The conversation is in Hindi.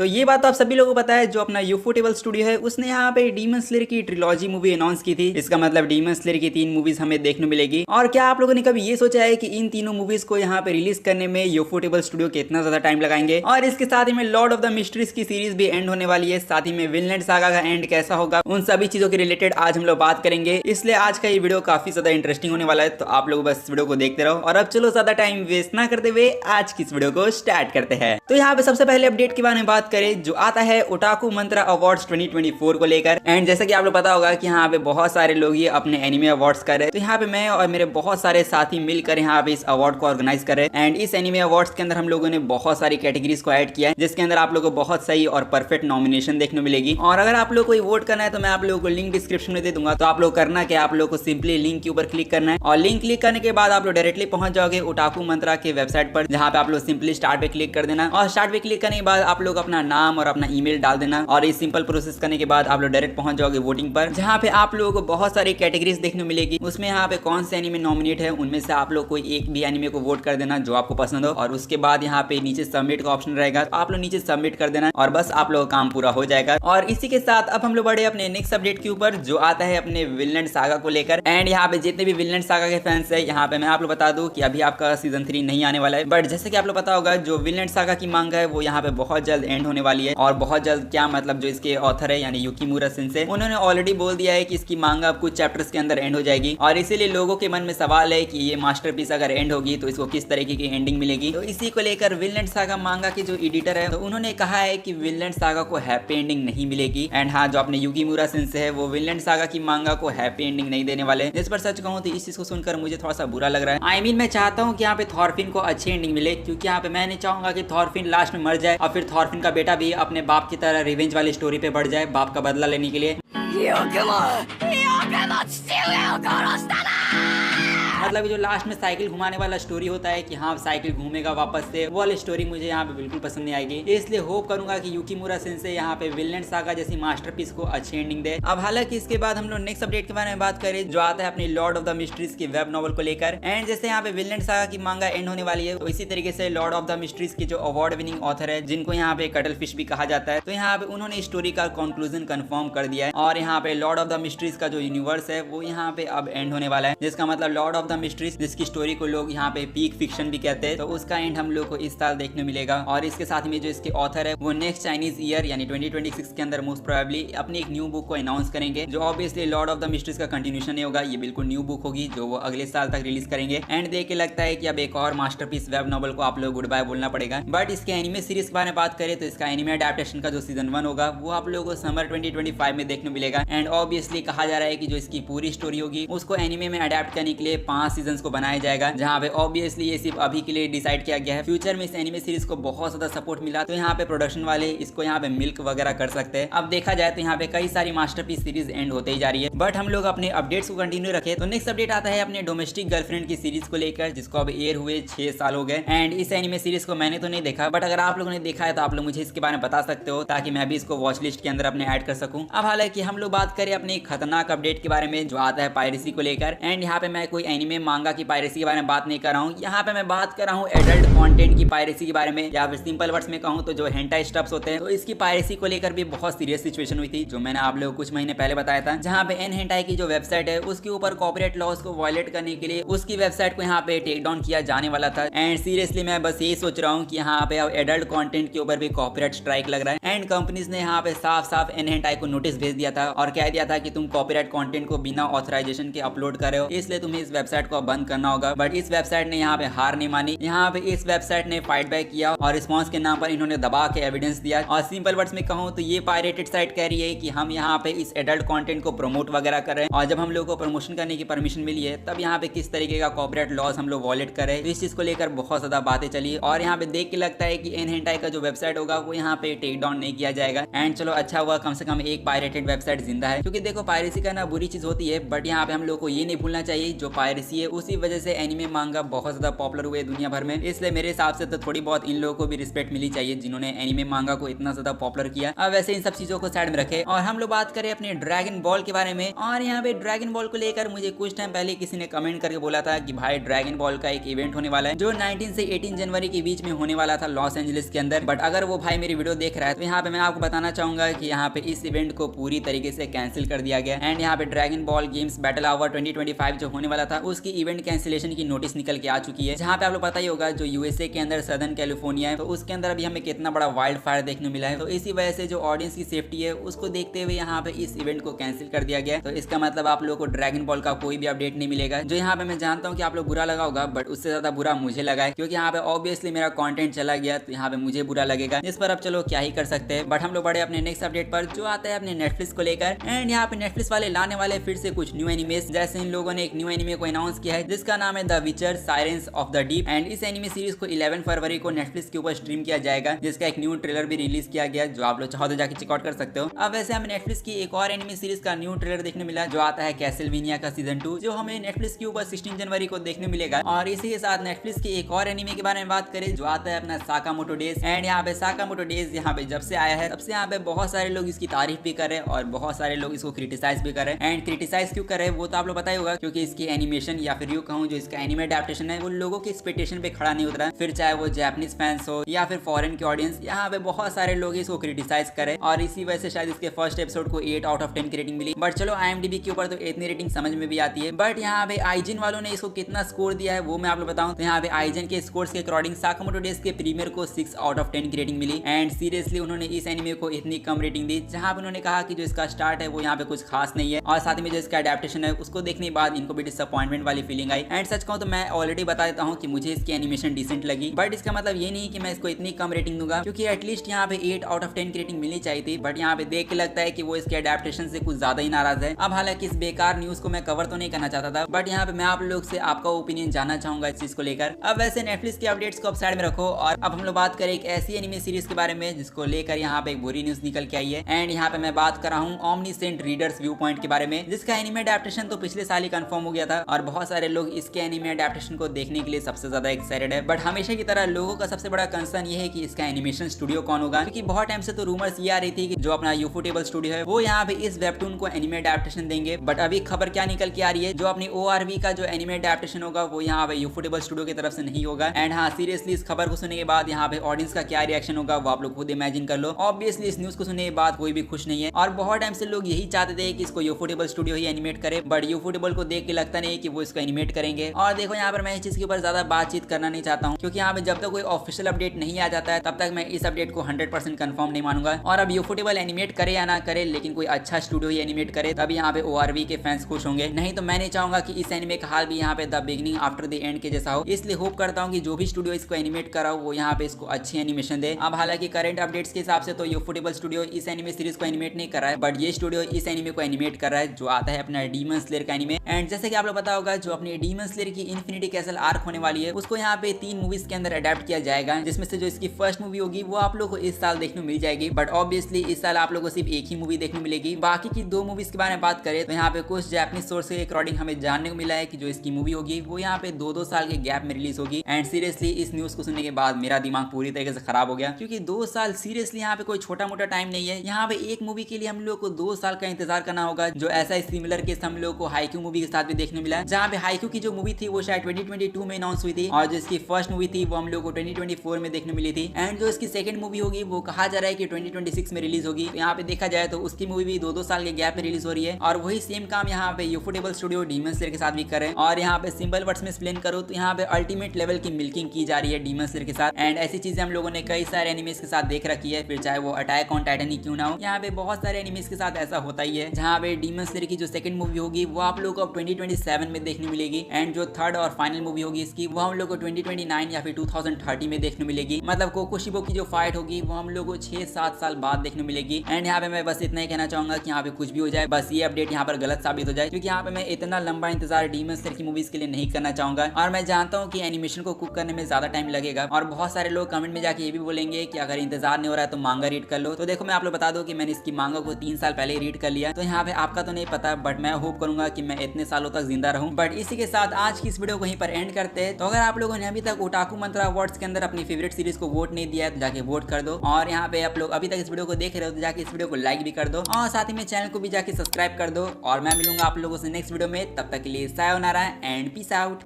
तो ये बात तो आप सभी लोगों को पता है, जो अपना यूफोटेबल स्टूडियो है उसने यहाँ पे डीमन स्लेयर की ट्रिलॉजी मूवी अनाउंस की थी। इसका मतलब डीमन स्लेयर की 3 मूवीज हमें देखने मिलेगी। और क्या आप लोगों ने कभी ये सोचा है कि इन तीनों मूवीज को यहाँ पे रिलीज करने में यूफोटेबल स्टूडियो कितना ज्यादा टाइम लगाएंगे। और इसके साथ ही में लॉर्ड ऑफ द मिस्ट्रीज की सीरीज भी एंड होने वाली है, साथ ही में विनलैंड सागा का एंड कैसा होगा, उन सभी चीजों के रिलेटेड आज हम लोग बात करेंगे। इसलिए आज का ये वीडियो काफी ज्यादा इंटरेस्टिंग होने वाला है, तो आप लोग बस वीडियो को देखते रहो। और अब चलो ज्यादा टाइम वेस्ट ना करते हुए आज की इस वीडियो को स्टार्ट करते हैं। तो यहाँ पे सबसे पहले अपडेट के बारे में बात करें जो आता है ओटाकू मंत्रा अवार्ड्स 2024 को लेकर। एंड जैसा कि आप लोग पता होगा कि यहाँ पे बहुत सारे लोग ये अपने एनिमे अवार्ड्स कर रहे हैं, तो यहाँ पे मैं और मेरे बहुत सारे साथी मिलकर यहाँ पे इस अवार्ड को ऑर्गेनाइज कर रहे हैं। एंड इस एनिमे अवार्ड्स के अंदर हम लोगों ने बहुत सारी कैटेगरीज को ऐड किया है, जिसके अंदर आप लोगों को बहुत सही और परफेक्ट नॉमिनेशन देखने मिलेगी। और अगर आप लोग को वोट करना है तो मैं आप लोगों को लिंक डिस्क्रिप्शन में दे दूंगा। तो आप लोग करना क्या, आप लोग को सिंपली लिंक के ऊपर क्लिक करना है और लिंक क्लिक करने के बाद आप लोग डायरेक्टली पहुंच जाओगे ओटाकू मंत्रा के वेबसाइट पर, जहाँ पे आप लोग सिंपली स्टार्ट पे क्लिक कर देना। और स्टार्ट पे क्लिक करने के बाद आप लोग अपना नाम और अपना ईमेल डाल देना। और इस सिंपल प्रोसेस करने के बाद आप लोग डायरेक्ट पहुंच जाओगे वोटिंग पर, जहाँ पे आप लोगों को बहुत सारी कैटेगरीज देखने मिलेगी। उसमें यहाँ पे कौन से एनिमे नॉमिनेट है उनमें से आप लोग कोई एक भी एनिमे को वोट कर देना जो आपको पसंद हो। और उसके बाद यहाँ पे नीचे सबमिट का ऑप्शन रहेगा, तो आप लोग नीचे सबमिट कर देना और बस आप लोग काम पूरा हो जाएगा। और इसी के साथ अब हम लोग बढ़े अपने नेक्स्ट अपडेट के ऊपर जो आता है अपने विनलैंड सागा को लेकर। एंड यहाँ पे जितने भी विनलैंड सागा के फैंस है, यहाँ पे मैं आप लोग बता दूं कि अभी आपका सीजन 3 नहीं आने वाला है, बट जैसे कि आप लोग पता होगा जो विनलैंड सागा की मांगा है वो यहाँ पे बहुत जल्द एंड होने वाली है। और बहुत जल्द क्या मतलब, जो इसके ऑथर है यानी युकीमुरा सेंसे, उन्होंने ऑलरेडी बोल दिया है कि इसकी मांगा अब कुछ चैप्टर्स के अंदर एंड हो जाएगी। और इसीलिए लोगों के मन में सवाल है कि ये मास्टरपीस अगर एंड होगी तो इसको किस तरीके की एंडिंग मिलेगी। तो इसी को लेकर विनलैंड सागा मांगा के जो एडिटर है तो उन्होंने कहा है कि विनलैंड सागा को हैप्पी एंडिंग नहीं मिलेगी। एंड हाँ, जो अपने युकीमुरा सेंसे है वो विनलैंड सागा की मांगा को हैप्पी एंडिंग नहीं देने वाले। जिस पर सच कहूं तो इस चीज को सुनकर मुझे थोड़ा सा बुरा लग रहा है। आई मीन मैं चाहता हूँ कि यहाँ पे थॉरफिन को अच्छी एंडिंग मिले, क्योंकि यहाँ पे मैं नहीं चाहूंगा कि थॉरफिन लास्ट में मर जाए और फिर थॉरफिन का बेटा भी अपने बाप की तरह रिवेंज वाली स्टोरी पे बढ़ जाए, बाप का बदला लेने के लिए। मतलब जो लास्ट में साइकिल घुमाने वाला स्टोरी होता है कि हाँ साइकिल घूमेगा वापस से, वो वाली स्टोरी मुझे यहाँ पे बिल्कुल पसंद नहीं आएगी। इसलिए होप करूंगा कि युकीमुरा सेंसे यहाँ पे विनलैंड सागा जैसी मास्टरपीस को अच्छी एंडिंग दे। अब हालांकि इसके बाद हम लोग नेक्स्ट अपडेट के बारे में बात करें जो आता है अपनी लॉर्ड ऑफ द मिस्ट्रीज की वेब नॉवल को लेकर। एंड जैसे यहाँ पे विनलैंड सागा की मांगा एंड होने वाली है, तो इसी तरीके से लॉर्ड ऑफ द मिस्ट्रीज की जो अवार्ड विनिंग ऑथर है, जिनको यहाँ पे कटल फिश भी कहा जाता है, तो यहाँ पे उन्होंने स्टोरी का कंक्लूजन कंफर्म कर दिया है। और यहाँ पे लॉर्ड ऑफ द मिस्ट्रीज का जो यूनिवर्स है वो यहाँ पे अब एंड होने वाला है, जिसका मतलब लॉर्ड ऑफ द मिस्ट्रीज जिसकी स्टोरी को लोग यहाँ पे पीक फिक्शन भी कहते हैं, तो उसका एंड हम लोग को इस साल देखने मिलेगा। और इसके साथ में जो इसके ऑथर है वो नेक्स्ट चाइनीज ईयर यानी 2026 के अंदर मोस्ट प्रोबेबली अपनी एक न्यू बुक को अनाउंस करेंगे, जो obviously Lord of the mysteries का कंटिन्यूशन नहीं होगा, ये बिल्कुल न्यू बुक होगी जो वो अगले साल तक रिलीज करेंगे। एंड देख के लगता है कि अब एक और मास्टरपीस वेब नॉवल को आप लोग गुड बाय बोलना पड़ेगा। बट इसके एनिमे सीरीज के बारे में बात करें तो इसका एनिमे अडेप्टेशन का जो सीजन 1 होगा वो आप लोगों को समर 2025 में देखने मिलेगा। एंड ऑब्वियसली कहा जा रहा है कि जो इसकी पूरी स्टोरी होगी उसको एनिमे में अडेप्ट करने के लिए 5 सीजन को बनाया जाएगा, जहाँ पे ऑब्वियसली ये सिर्फ अभी के लिए डिसाइड किया गया है। फ्यूचर में इस एनिमे सीरीज को बहुत ज्यादा सपोर्ट मिला तो यहाँ पे प्रोडक्शन वाले इसको यहाँ पे मिल्क वगैरह कर सकते हैं। अब देखा जाए तो यहाँ पे कई सारी मास्टरपीस सीरीज एंड होते ही जा रही है, बट हम लोग अपने अपडेट्स को कंटिन्यू रखे। तो नेक्स्ट अपडेट आता है अपने डोमेस्टिक गर्लफ्रेंड की सीरीज को लेकर, जिसको अब एयर हुए 6 साल हो गए। एंड इस एनिमे सीरीज को मैंने तो नहीं देखा, बट अगर आप लोगों ने देखा है तो आप लोग मुझे इसके बारे में बता सकते हो, ताकि मैं भी इसको वॉच लिस्ट के अंदर अपने ऐड कर सकूं। अब हालांकि हम लोग बात करें अपने खतरनाक अपडेट के बारे में जो आता है पायरेसी को लेकर। एंड यहाँ पे मैं कोई एनिमे मांगा की पायरेसी के बारे में बात नहीं कर रहा हूँ, यहाँ पे मैं बात कर रहा हूँ एडल्ट कंटेंट की पायरेसी के बारे में, या फिर सिंपल वर्ड्स में कहूँ तो जो हेंटाई स्टफ्स होते हैं, तो इसकी पायरेसी को लेकर भी बहुत सीरियस सिचुएशन हुई थी, जो मैंने आप लोगों को कुछ महीने पहले बताया था, जहाँ पे एन हेंटाई की जो वेबसाइट है उसके ऊपर कॉपीराइट लॉस को वायलेट करने के लिए उसकी वेबसाइट को यहाँ पे टेक डाउन किया जाने वाला था। एंड सीरियसली मैं बस यही सोच रहा हूँ कि यहाँ पे अब एडल्ट कंटेंट के ऊपर भी कॉपीराइट स्ट्राइक लग रहा है। एंड कंपनीज ने यहाँ पे साफ साफ एन हेंटाई को नोटिस भेज दिया था और कह दिया था कि तुम कॉपीराइट कंटेंट को बिना ऑथराइजेशन के अपलोड कर रहे हो, इसलिए तुम्हें इस वेबसाइट को बंद करना होगा। बट इस वेबसाइट ने यहाँ पे हार नहीं मानी, यहाँ पे इस वेबसाइट ने फाइट बैक किया और रिस्पांस के नाम पर इन्होंने दबा के एविडेंस दिया। और सिंपल वर्ड्स में कहूँ तो ये पायरेटेड साइट कह रही है कि हम यहाँ पे इस एडल्ट कंटेंट को प्रमोट वगैरह कर रहे हैं, और जब हम लोग को प्रमोशन करने की परमिशन मिली है तब यहाँ पे किस तरीके का कॉपीराइट लॉस हम लोग वॉलेट कर रहे हैं। तो इस चीज को लेकर बहुत ज्यादा बातें चली और यहाँ पे देख के लगता है कि एन हेंटाई का जो वेबसाइट होगा वो यहाँ पे टेक डाउन नहीं किया जाएगा। एंड चलो अच्छा हुआ कम से कम एक पायरेटेड वेबसाइट जिंदा है, क्योंकि देखो पायरेसी करना बुरी चीज होती है, बट यहाँ पे हम लोग को ये नहीं भूलना चाहिए जो वायरसी है, उसी वजह से एनिमे मांगा बहुत ज्यादा पॉपुलर हुए दुनिया भर में। इसलिए मेरे हिसाब से तो थोड़ी बहुत इन लोगों को भी रिस्पेक्ट मिली चाहिए जिन्होंने एनिमे मांगा को इतना ज्यादा पॉपुलर किया। अब वैसे इन सब चीजों को साइड में रखे और हम लोग बात करें अपने ड्रैगन बॉल के बारे में। और यहाँ पे ड्रैगन बॉल को लेकर मुझे कुछ टाइम पहले किसी ने कमेंट करके बोला था कि भाई ड्रैगन बॉल का एक इवेंट होने वाला है जो 19 से 18 जनवरी के बीच में होने वाला था लॉस एंजलिस के अंदर। बट अगर वो भाई मेरी वीडियो देख रहा है तो यहाँ पे मैं आपको बताना चाहूंगा कि यहाँ पे इस इवेंट को पूरी तरीके से कैंसिल कर दिया गया। एंड यहाँ पे dragon ball games battle hour 2025 जो होने वाला था उसकी इवेंट कैंसिलेशन की नोटिस निकल के आ चुकी है। जहाँ पे आप लोग पता ही होगा जो यूएसए के अंदर सदर्न कैलिफोर्निया है तो उसके अंदर अभी हमें कितना बड़ा वाइल्ड फायर देखने मिला है। तो इसी वजह से जो ऑडियंस की सेफ्टी है उसको देखते हुए यहाँ पे इस इवेंट को कैंसिल कर दिया गया। तो इसका मतलब आप लोगों को ड्रैगन बॉल का कोई भी अपडेट नहीं मिलेगा, जो यहाँ पे मैं जानता हूँ कि आप लोग बुरा लगा होगा, बट उससे ज्यादा बुरा मुझे लगा है क्योंकि यहाँ पे ऑब्वियसली मेरा कंटेंट चला गया तो यहाँ पे मुझे बुरा लगेगा। इस पर अब चलो क्या ही कर सकते हैं। बट हम लोग बड़े अपने नेक्स्ट अपडेट पर जो आता है अपने नेटफ्लिक्स को लेकर। एंड यहाँ पे नेटफ्लिक्स वाले लाने वाले फिर से कुछ न्यू एनिमेस। जैसे इन लोगों ने एक न्यू एनिमे को अनाउंस किया है जिसका नाम है द विचर sirens of the deep. And इस एनिमे सीरीज को 11 फरवरी को नेटफ्लिक्स के ऊपर स्ट्रीम किया जाएगा, जिसका एक न्यू ट्रेलर भी रिलीज किया गया जो आप लोग चाहो तो जाके चेकआउट कर सकते हो। अब वैसे हमें नेटफ्लिक्स की एक और एनिमे सीरीज का न्यू ट्रेलर देखने मिला जो आता है कैसलवेनिया का सीजन 2, जो हमें नेटफ्लिक्स के ऊपर 16 जनवरी को देखने मिलेगा। और इसी के साथ नेटफ्लिक्स के एक और एनिमे के बारे में बात करें जो आता है अपना साकामोटो डेज। एंड यहाँ पे साकामोटो डेज यहाँ पे जब से आया है तब से यहाँ पे बहुत सारे लोग इसकी तारीफ भी कर रहे हैं और बहुत सारे लोग इसको क्रिटिसाइज भी कर रहे हैं। एंड क्रिटिसाइज क्यों कर रहे हैं वो तो आप लोग पता ही होगा, क्योंकि इसकी एनिमेशन या फिर यूं कहूँ जो इसका एनिमे अडैप्टेशन है वो लोगों के एक्सपेक्टेशन पे खड़ा नहीं उतरा। फिर चाहे वो जापानीज फैंस हो या फिर फॉरेन के ऑडियंस, यहाँ पे बहुत सारे लोग इसको क्रिटिसाइज करे और इसी वजह से शायद इसके फर्स्ट एपिसोड को 8 आउट ऑफ 10 की रेटिंग मिली। बट चलो IMDb के ऊपर तो इतनी रेटिंग समझ में भी आती है। बट यहाँ पे आइजन वालों ने इसको कितना स्कोर दिया है वो मैं आप लोग बताऊं तो यहाँ पे आइजन के स्कोर्स के अकॉर्डिंग साकामोटो डेज के प्रीमियर को 6 आउट ऑफ 10 की रेटिंग मिली। एंड सीरियसली उन्होंने इस एनिमे को इतनी कम रेटिंग दी जहाँ पे उन्होंने कहा कि जो इसका स्टार्ट है वो यहाँ पे कुछ खास नहीं है और साथ में जो इसका अडैप्टेशन है उसको देखने के बाद इनको भी डिसअपॉइंटमेंट वाली फीलिंग आई। एंड सच कहूं तो मैं ऑलरेडी बता देता हूँ कि मुझे इसकी एनिमेशन डिसेंट लगी, बट इसका मतलब ये नहीं कि मैं इसको इतनी कम रेटिंग दूंगा, क्योंकि एटलीस्ट यहाँ पे 8 आउट ऑफ 10 की रेटिंग मिलनी चाहिए थी। बट यहाँ पे देख के लगता है कि वो इसके अडैप्टेशन से कुछ ज्यादा ही नाराज है। अब हालांकि इस बेकार न्यूज को मैं कवर तो नहीं करना चाहता था, बट यहाँ पे मैं आप लोग से आपका ओपिनियन जानना चाहूंगा इस चीज को लेकर। अब वैसे नेटफ्लिक्स के अपडेट्स को अब साइड में रखो और अब हम लोग बात करें एक ऐसी एनिमे सीरीज के बारे में जिसको लेकर यहाँ पे एक बुरी न्यूज निकल के आई है। एंड यहाँ पे मैं बात कर रहा हूँ ओमनीसेंट रीडर्स व्यू पॉइंट के बारे में, जिसका एनिमे अडैप्टेशन तो पिछले साल ही कंफर्म हो गया था और बहुत सारे लोग इसके एनिमे अडैप्टेशन को देखने के लिए सबसे ज्यादा एक्साइटेड है। बट हमेशा की तरह लोगों का सबसे बड़ा कंसर्न ये है कि इसका एनिमेशन स्टूडियो कौन होगा, क्योंकि बहुत टाइम से तो रूमर्स ये आ रही थी कि जो अपना यूफोटेबल स्टूडियो है वो यहाँ पे इस वेबटून को एनिमे अडैप्टेशन देंगे। बट अभी खबर क्या निकल के आ रही है, जो अपनी ORV का जो एनिमे अडैप्टेशन होगा वो यहाँ पे यूफोटेबल स्टूडियो की तरफ से नहीं होगा। एंड हाँ, सीरियसली इस खबर को सुनने के बाद यहाँ पे ऑडियंस का क्या रिएक्शन होगा वो आप लोग खुद इमेजिन कर लो। ऑब्वियसली इस न्यूज को सुनने के बाद कोई भी खुश नहीं है और बहुत टाइम से लोग यही चाहते थे कि इसको यूफोटेबल स्टूडियो ही एनिमेट करे, बट यूफोटेबल को देख के लगता नहीं कि वो इसको एनिमेट करेंगे। और देखो यहाँ पर मैं इस चीज के ऊपर ज्यादा बातचीत करना नहीं चाहता हूँ, क्योंकि यहाँ पे जब तक कोई ऑफिशियल अपडेट नहीं आ जाता है तब तक मैं इस अपडेट को 100% कंफर्म नहीं मानूंगा। और अब यूफोटेबल एनिमेट करे या ना करे, लेकिन कोई अच्छा स्टूडियो ही एनिमेट करे तभी यहाँ पे ORV के फैंस खुश होंगे। नहीं तो मैं नहीं चाहूंगा कि इस एनिमे का हाल भी यहाँ पे the beginning after the end के जैसा हो। इसलिए होप करता हूँ कि जो भी स्टूडियो इसको एनिमेट कर रहा हो वो यहाँ पे इसको अच्छी एनिमेशन दे। अब हालांकि करंट अपडेट्स के हिसाब से तो यूफोटेबल स्टूडियो इस एनिमे सीरीज को एनिमेट नहीं कर रहा है, बट ये स्टूडियो इस एनिमे को एनिमेट कर रहा है जो आता है अपना डीमन स्लेयर का एनिमे। एंड जैसे कि आप लोग पता होगा जो अपनी डीमन स्लेयर की इन्फिनिटी कैसल आर्क होने वाली है उसको यहाँ पे 3 मूवीज के अंदर अडेप्ट किया जाएगा, जिसमें से जो इसकी फर्स्ट मूवी होगी वो आप लोग को इस साल देखने को मिल जाएगी। बट ऑब्वियसली इस साल आप लोग को सिर्फ एक ही मूवी देखने मिलेगी। बाकी की 2 मूवीज के बारे में बात करें तो यहाँ पे कुछ जापानीज सोर्स के अकॉर्डिंग हमें जानने को मिला है कि जो इसकी मूवी होगी वो यहाँ पे 2-2 साल के गैप में रिलीज होगी। एंड सीरियसली इस न्यूज को सुनने के बाद मेरा दिमाग पूरी तरीके से खराब हो गया, क्योंकि 2 साल सीरियसली यहाँ पे कोई छोटा मोटा टाइम नहीं है। यहाँ पे एक मूवी के लिए हम लोग को 2 साल का इंतजार करना होगा, जो ऐसा ही सिमिलर केस हम लोग को हाइक्यू मूवी के साथ भी देखने मिला है, जहाँ पे हाइक्यू की जो मूवी थी वो शायद 2022 में अनाउंस हुई थी और जो इसकी फर्स्ट मूवी थी वो हम लोग को 2024 में देखने मिली थी। एंड जो इसकी सेकंड मूवी होगी वो कहा जा रहा है कि 2026 में रिलीज होगी। यहाँ पे देखा जाए तो उसकी मूवी भी 2-2 साल के गैप में रिलीज हो रही है और वही सेम काम यहाँ पे यूफोटेबल स्टूडियो डीमन स्लेयर के साथ भी कर रहे हैं। और यहाँ पे सिंपल वर्ड्स में एक्सप्लेन करो तो यहाँ पे अल्टीमेट लेवल की मिल्किंग की जा रही है डीमन स्लेयर के साथ। एंड ऐसी चीजें हम लोगों ने कई सारे एनिमेस के साथ देख रखी है, फिर चाहे वो अटैक ऑन टाइटन ही क्यों ना हो। यहाँ पे बहुत सारे एनिमेस के साथ ऐसा होता ही है, जहाँ पे डीमन स्लेयर की जो सेकंड मूवी होगी वो आप लोगों को 2027 में देखने मिलेगी। एंड जो थर्ड और फाइनल मूवी होगी इसकी वो हम लोग को 2029 या फिर 2030 में देखने मिलेगी। मतलब कोकोशिबो की जो फाइट होगी वो हम लोग को 6-7 साल बाद देखने मिलेगी। एंड यहाँ पे मैं बस इतना ही कहना चाहूंगा कि यहाँ पे कुछ भी हो जाए, बस ये अपडेट यहाँ पर गलत साबित हो जाए, क्योंकि यहाँ पे मैं इतना लंबा इंतजार डीमन स्लेयर की मूवीज के लिए नहीं करना चाहूंगा। और मैं जानता हूँ कि एनिमेशन को कुक करने में ज्यादा टाइम लगेगा और बहुत सारे लोग कमेंट में जाके ये भी बोलेंगे कि अगर इंतजार नहीं हो रहा है तो मांगा रीड कर लो। तो देखो मैं आप लोग बता दूं कि मैंने इसकी मांगा को 3 साल पहले रीड कर लिया, तो यहाँ पे आपका तो नहीं पता, बट मैं होप करूंगा कि मैं इतने सालों तक जिंदा रहूं हूँ। बट इसी के साथ आज की इस वीडियो को यहीं पर एंड करते हैं। तो अगर आप लोगों ने अभी तक ओटाकू मंत्रा अवार्ड्स के अंदर अपनी फेवरेट सीरीज को वोट नहीं दिया है तो जाके वोट कर दो। और यहाँ पे आप लोग अभी तक इस वीडियो को देख रहे हो तो जाके इस वीडियो को लाइक भी कर दो और साथ ही में चैनल को भी जाके सब्सक्राइब कर दो। और मैं मिलूंगा आप लोगों से नेक्स्ट वीडियो में, तब तक के लिए सायोनारा एंड पीस आउट।